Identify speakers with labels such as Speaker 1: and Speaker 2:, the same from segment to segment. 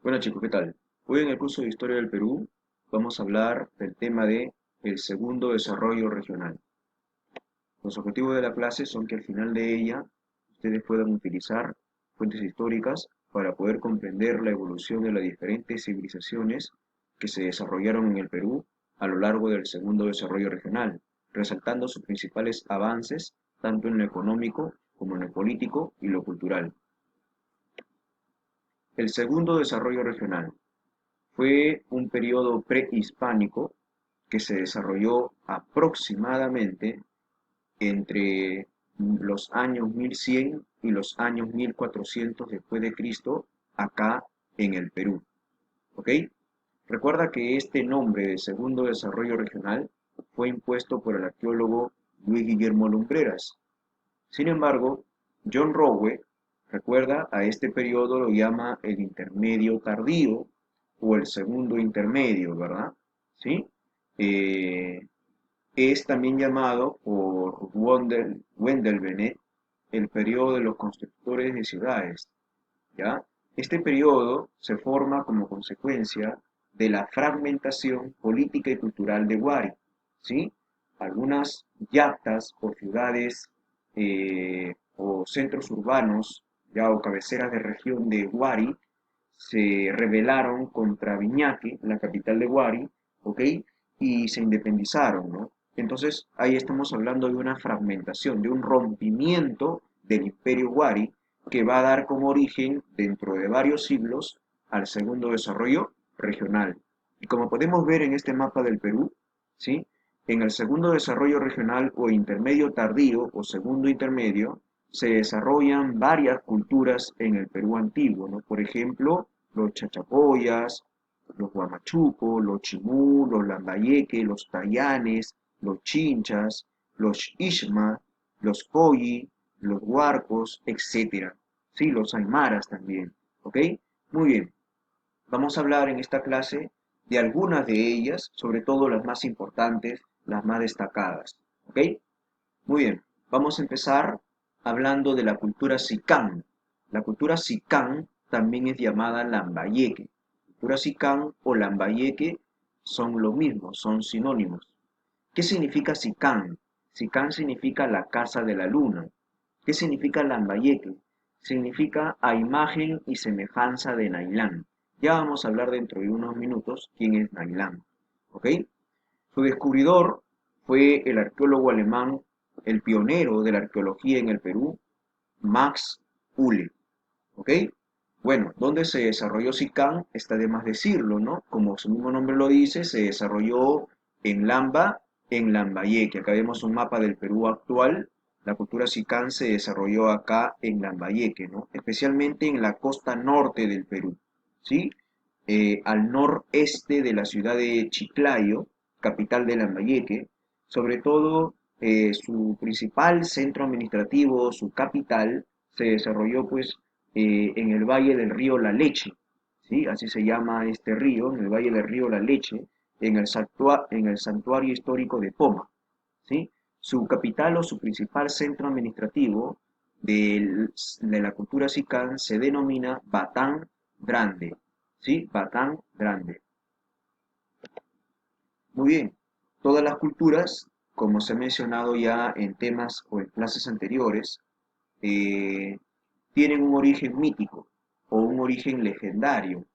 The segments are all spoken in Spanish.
Speaker 1: Bueno chicos, ¿qué tal? Hoy en el curso de Historia del Perú vamos a hablar del tema de el segundo desarrollo regional. Los objetivos de la clase son que al final de ella ustedes puedan utilizar fuentes históricas para poder comprender la evolución de las diferentes civilizaciones que se desarrollaron en el Perú a lo largo del segundo desarrollo regional, resaltando sus principales avances tanto en lo económico como en lo político y lo cultural. El segundo desarrollo regional fue un periodo prehispánico que se desarrolló aproximadamente entre los años 1100 y los años 1400 después de Cristo acá en el Perú. ¿Ok? Recuerda que este nombre de segundo desarrollo regional fue impuesto por el arqueólogo Luis Guillermo Lumbreras. Sin embargo, John Rowe, recuerda, a este periodo lo llama el intermedio tardío o el segundo intermedio, ¿verdad? ¿Sí? Eh, es también llamado por Wendell Bennett el periodo de los constructores de ciudades, ¿ya? Este periodo se forma como consecuencia de la fragmentación política y cultural de Wari, ¿sí? Algunas yaptas o ciudades o centros urbanos, ya o cabeceras de región de Wari, se rebelaron contra Viñaque, la capital de Wari, ¿ok? Y se independizaron, ¿no? Entonces ahí estamos hablando de una fragmentación, de un rompimiento del imperio Wari que va a dar como origen dentro de varios siglos al segundo desarrollo regional. Y como podemos ver en este mapa del Perú, ¿sí? En el segundo desarrollo regional o intermedio tardío o segundo intermedio se desarrollan varias culturas en el Perú antiguo, ¿no? Por ejemplo, los chachapoyas, los huamachuco, los chimú, los lambayeque, los tayanes, los chinchas, los ishma, los coyi, los huarcos, etcétera. Sí, los aymaras también, ¿ok? Muy bien, vamos a hablar en esta clase de algunas de ellas, sobre todo las más importantes, las más destacadas, ¿ok? Muy bien, vamos a empezar hablando de la cultura sicán. La cultura sicán también es llamada lambayeque. Cultura sicán o lambayeque son lo mismo, son sinónimos. ¿Qué significa sicán? Sicán significa la casa de la luna. ¿Qué significa lambayeque? Significa a imagen y semejanza de Nailán. Ya vamos a hablar dentro de unos minutos quién es Nailán. ¿Ok? Su descubridor fue el arqueólogo alemán, el pionero de la arqueología en el Perú, Max Uhle. ¿Ok? Bueno, ¿dónde se desarrolló Sicán? Está de más decirlo, ¿no? Como su mismo nombre lo dice, se desarrolló en Lamba, en Lambayeque. Acá vemos un mapa del Perú actual. La cultura Sicán se desarrolló acá en Lambayeque, ¿no? Especialmente en la costa norte del Perú, ¿sí? Al noreste de la ciudad de Chiclayo, capital de Lambayeque. Sobre todo, su principal centro administrativo, su capital, se desarrolló pues en el valle del río La Leche, ¿sí? Así se llama este río, en el valle del río La Leche, en el santuario histórico de Poma, ¿sí? Su capital o su principal centro administrativo de la cultura sicán se denomina Batán Grande, ¿sí? Batán Grande. Muy bien, todas las culturas, como se ha mencionado ya en temas o en clases anteriores, eh, tienen un origen mítico o un origen legendario,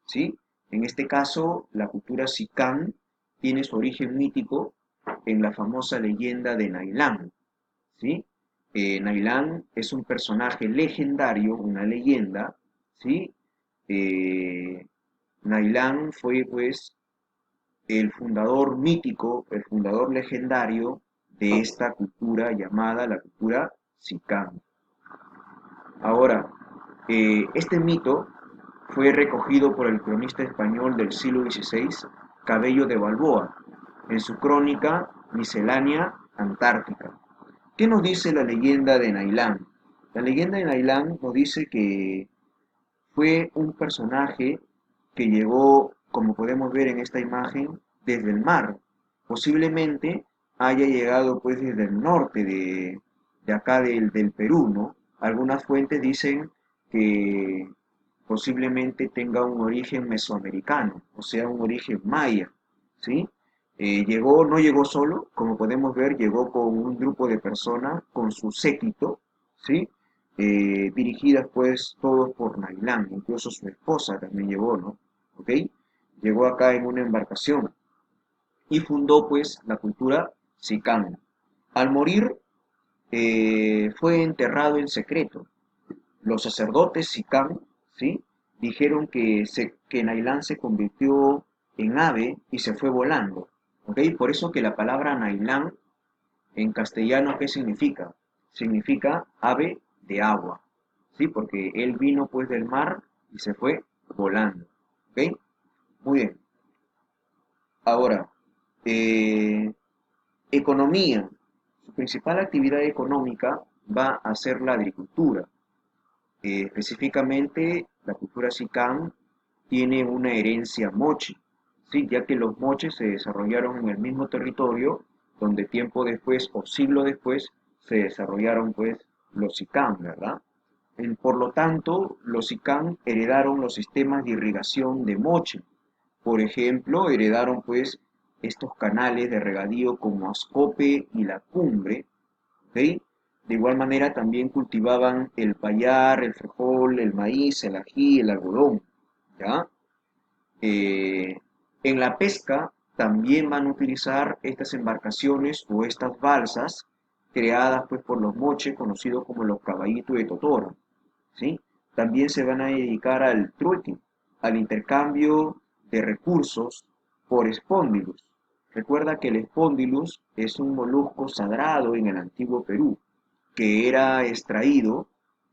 Speaker 1: ¿sí? En este caso, la cultura Sicán tiene su origen mítico en la famosa leyenda de Nailán, ¿sí? Nailán es un personaje legendario, una leyenda, ¿sí? Eh, Nailán fue, pues, el fundador mítico, el fundador legendario de esta cultura llamada la cultura Sicán. Ahora, este mito fue recogido por el cronista español del siglo XVI, Cabello de Balboa, en su crónica Miscelánea Antártica. ¿Qué nos dice la leyenda de Nailán? La leyenda de Nailán nos dice que fue un personaje que llegó, como podemos ver en esta imagen, desde el mar. Posiblemente haya llegado pues desde el norte de acá del Perú, ¿no? Algunas fuentes dicen que posiblemente tenga un origen mesoamericano, o sea, un origen maya, ¿sí? No llegó solo, como podemos ver, llegó con un grupo de personas, con su séquito, ¿sí? Dirigidas pues todos por Nailán, incluso su esposa también llegó, ¿no? ¿Ok? Llegó acá en una embarcación y fundó pues la cultura Sicán. Al morir fue enterrado en secreto. Los sacerdotes Sicán, ¿sí? Dijeron que Nailán se convirtió en ave y se fue volando. ¿Ok? Por eso que la palabra Nailán en castellano, ¿qué significa? Significa ave de agua, ¿sí? Porque él vino pues del mar y se fue volando. ¿Ok? Muy bien. Ahora, eh, economía. Su principal actividad económica va a ser la agricultura. Específicamente, la cultura Sicán tiene una herencia moche, ¿sí? Ya que los moches se desarrollaron en el mismo territorio donde tiempo después o siglo después se desarrollaron pues los Sicán, ¿verdad? Por lo tanto, los Sicán heredaron los sistemas de irrigación de moche. Por ejemplo, heredaron pues estos canales de regadío como Ascope y La Cumbre, ¿ok? De igual manera también cultivaban el payar, el frijol, el maíz, el ají, el algodón, ¿ya? Eh, en la pesca también van a utilizar estas embarcaciones o estas balsas creadas pues por los moches, conocidos como los caballitos de Totora, ¿sí? También se van a dedicar al trueque, al intercambio de recursos por espóndilus. Recuerda que el espóndilus es un molusco sagrado en el antiguo Perú, que era extraído,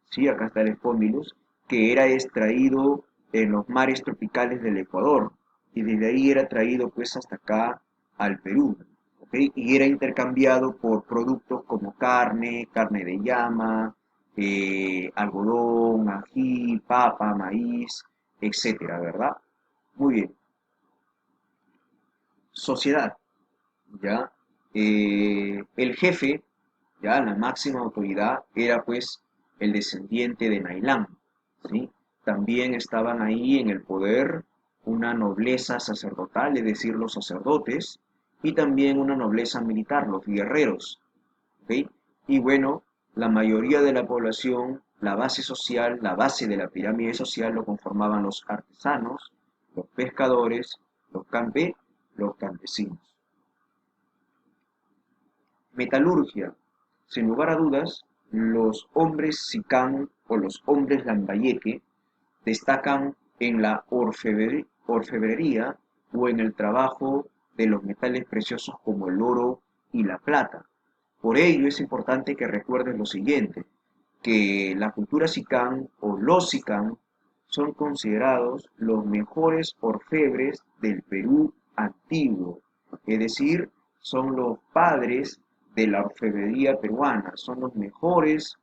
Speaker 1: sí, acá está el espóndilus, que era extraído en los mares tropicales del Ecuador, y desde ahí era traído pues hasta acá al Perú, ¿ok? Y era intercambiado por productos como carne, carne de llama, algodón, ají, papa, maíz, etcétera, ¿verdad? Muy bien. Sociedad, ¿ya? El jefe, ya la máxima autoridad, era pues el descendiente de Nailán, ¿sí? También estaban ahí en el poder una nobleza sacerdotal, es decir, los sacerdotes, y también una nobleza militar, los guerreros, ¿ok? Y bueno, la mayoría de la población, la base social, la base de la pirámide social lo conformaban los artesanos, los pescadores, los campesinos. Metalurgia. Sin lugar a dudas, los hombres sicán o los hombres lambayeque destacan en la orfebrería o en el trabajo de los metales preciosos como el oro y la plata. Por ello es importante que recuerdes lo siguiente, que la cultura sicán o los sicán son considerados los mejores orfebres del Perú antiguo, es decir, son los padres de la orfebrería peruana, son los mejores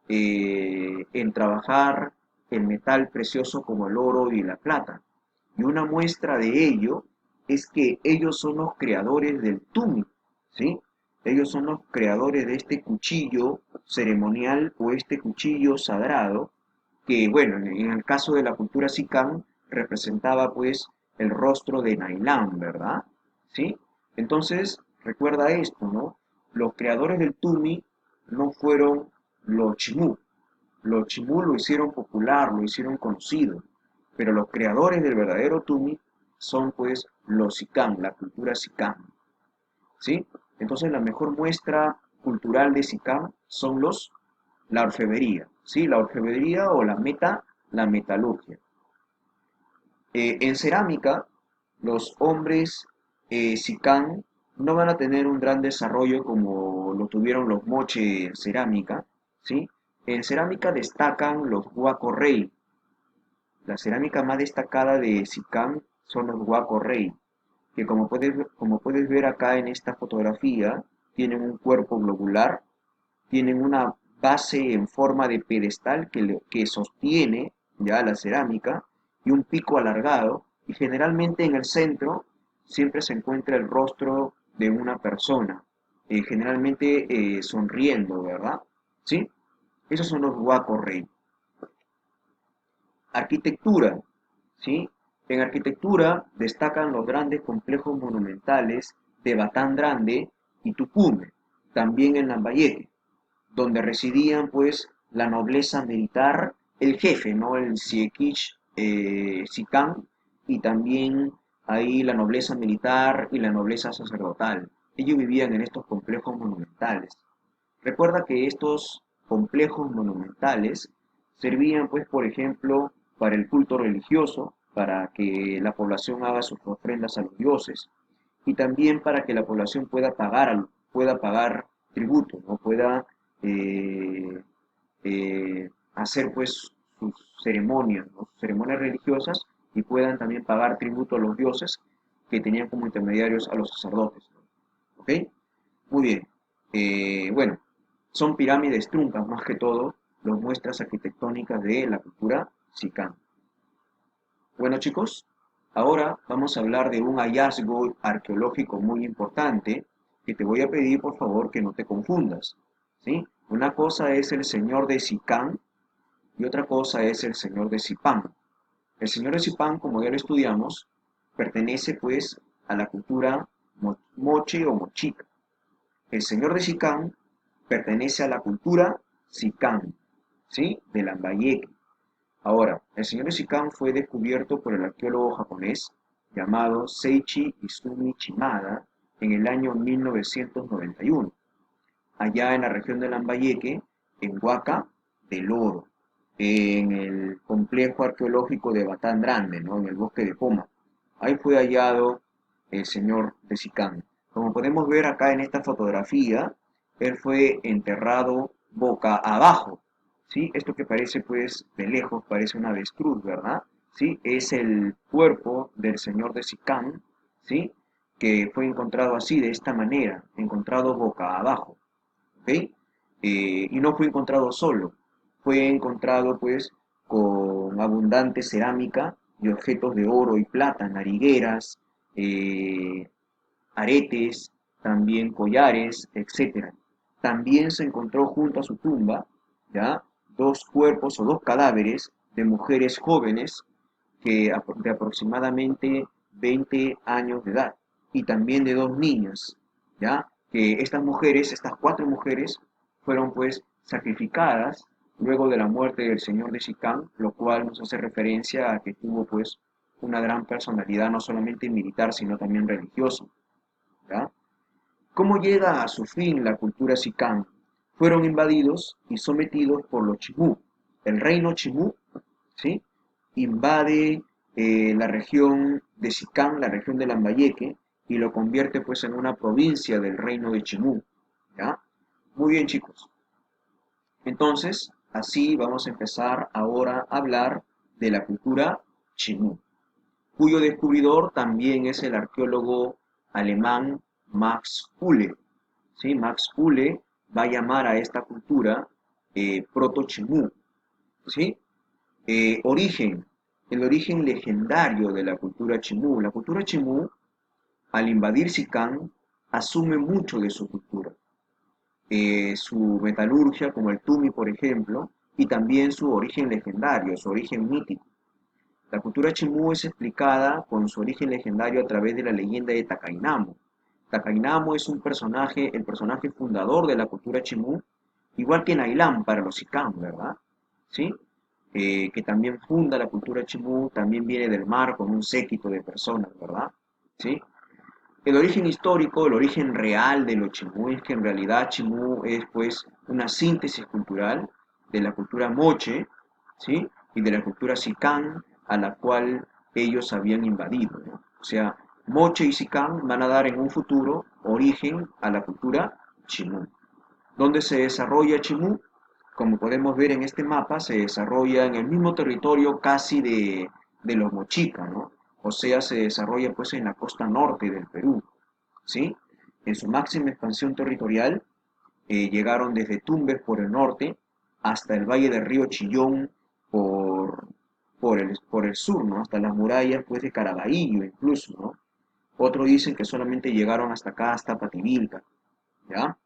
Speaker 1: en trabajar el metal precioso como el oro y la plata. Y una muestra de ello es que ellos son los creadores del tumi, ¿sí? Ellos son los creadores de este cuchillo ceremonial o este cuchillo sagrado, que bueno, en el caso de la cultura Sicán representaba pues el rostro de Nailán, ¿verdad? ¿Sí? Entonces, recuerda esto, ¿no? Los creadores del Tumi no fueron los Chimú. Los Chimú lo hicieron popular, lo hicieron conocido, pero los creadores del verdadero Tumi son pues los Sicán, la cultura Sicán, ¿sí? Entonces la mejor muestra cultural de Sicán son la orfebrería, ¿sí? La orfebrería o la metalurgia. En cerámica, los hombres Sicán no van a tener un gran desarrollo como lo tuvieron los moche en cerámica, ¿sí? En cerámica destacan los huaco rey. La cerámica más destacada de Sicán son los huaco rey, que como puedes ver acá en esta fotografía, tienen un cuerpo globular, tienen una base en forma de pedestal que sostiene ya la cerámica y un pico alargado, y generalmente en el centro siempre se encuentra el rostro de una persona, generalmente sonriendo, ¿verdad? ¿Sí? Esos son los huacos rey. Arquitectura, ¿sí? En arquitectura destacan los grandes complejos monumentales de Batán Grande y Tucumbe, también en Lambayeque, donde residían pues la nobleza militar, el jefe, ¿no? El Siequich Sicán, y también ahí la nobleza militar y la nobleza sacerdotal. Ellos vivían en estos complejos monumentales. Recuerda que estos complejos monumentales servían, pues, por ejemplo, para el culto religioso, para que la población haga sus ofrendas a los dioses, y también para que la población pueda pagar tributo, ¿no? Pueda hacer, pues, sus ceremonias, ¿no? Sus ceremonias religiosas, y puedan también pagar tributo a los dioses que tenían como intermediarios a los sacerdotes, ¿no? ¿Ok? Muy bien. Bueno, son pirámides truncas más que todo, las muestras arquitectónicas de la cultura Xicán. Bueno, chicos, ahora vamos a hablar de un hallazgo arqueológico muy importante que te voy a pedir por favor que no te confundas, ¿sí? Una cosa es el señor de Xicán y otra cosa es el señor de Zipán. El señor de Zipán, como ya lo estudiamos, pertenece pues a la cultura moche o mochica. El señor de Xicán pertenece a la cultura Xicán, ¿sí? De Lambayeque. Ahora, el señor de Xicán fue descubierto por el arqueólogo japonés llamado Seiichi Izumi Shimada en el año 1991, allá en la región de Lambayeque, en Huaca del Oro, en el complejo arqueológico de Batán Grande, ¿no? En el bosque de Poma. Ahí fue hallado el señor de Sicán. Como podemos ver acá en esta fotografía, él fue enterrado boca abajo, ¿sí? Esto que parece pues de lejos parece una avestruz, ¿verdad? ¿Sí? Es el cuerpo del señor de Sicán, ¿sí? Que fue encontrado así, de esta manera, encontrado boca abajo, ¿ok? Y no fue encontrado solo, fue encontrado pues con abundante cerámica y objetos de oro y plata, narigueras, eh, aretes, también collares, etcétera. También se encontró junto a su tumba, ¿ya? Dos cuerpos o dos cadáveres de mujeres jóvenes de aproximadamente 20 años de edad, y también de dos niñas, ¿ya? Que estas mujeres, estas cuatro mujeres, fueron pues sacrificadas luego de la muerte del señor de Sicán, lo cual nos hace referencia a que tuvo pues una gran personalidad, no solamente militar, sino también religiosa, ¿ya? ¿Cómo llega a su fin la cultura Sicán? Fueron invadidos y sometidos por los Chimú. El reino Chimú, ¿sí? Invade la región de Sicán, la región de Lambayeque, y lo convierte pues en una provincia del reino de Chimú, ¿ya? Muy bien, chicos. Entonces, así vamos a empezar ahora a hablar de la cultura Chimú, cuyo descubridor también es el arqueólogo alemán Max Uhle. ¿Sí? Max Uhle va a llamar a esta cultura Proto-Chimú. ¿Sí? Origen, el origen legendario de la cultura Chimú. La cultura Chimú, al invadir Sicán, asume mucho de su cultura. Su metalurgia, como el tumi, por ejemplo, y también su origen legendario, su origen mítico. La cultura Chimú es explicada con su origen legendario a través de la leyenda de Takainamo. Takainamo es un personaje, el personaje fundador de la cultura Chimú, igual que Nailán para los Sicán, ¿verdad? ¿Sí? Que también funda la cultura Chimú, también viene del mar con un séquito de personas, ¿verdad? ¿Sí? El origen histórico, el origen real de los Chimú es que en realidad Chimú es pues una síntesis cultural de la cultura moche, ¿sí? Y de la cultura Sicán a la cual ellos habían invadido, ¿no? O sea, moche y Sicán van a dar en un futuro origen a la cultura Chimú. ¿Dónde se desarrolla Chimú? Como podemos ver en este mapa, se desarrolla en el mismo territorio casi de los mochicas, ¿no? O sea, se desarrolla pues en la costa norte del Perú, ¿sí? En su máxima expansión territorial, llegaron desde Tumbes por el norte hasta el valle del río Chillón por, por el sur, ¿no? Hasta las murallas pues de Caraballo incluso, ¿no? Otros dicen que solamente llegaron hasta acá, hasta Pativilca, ¿ya?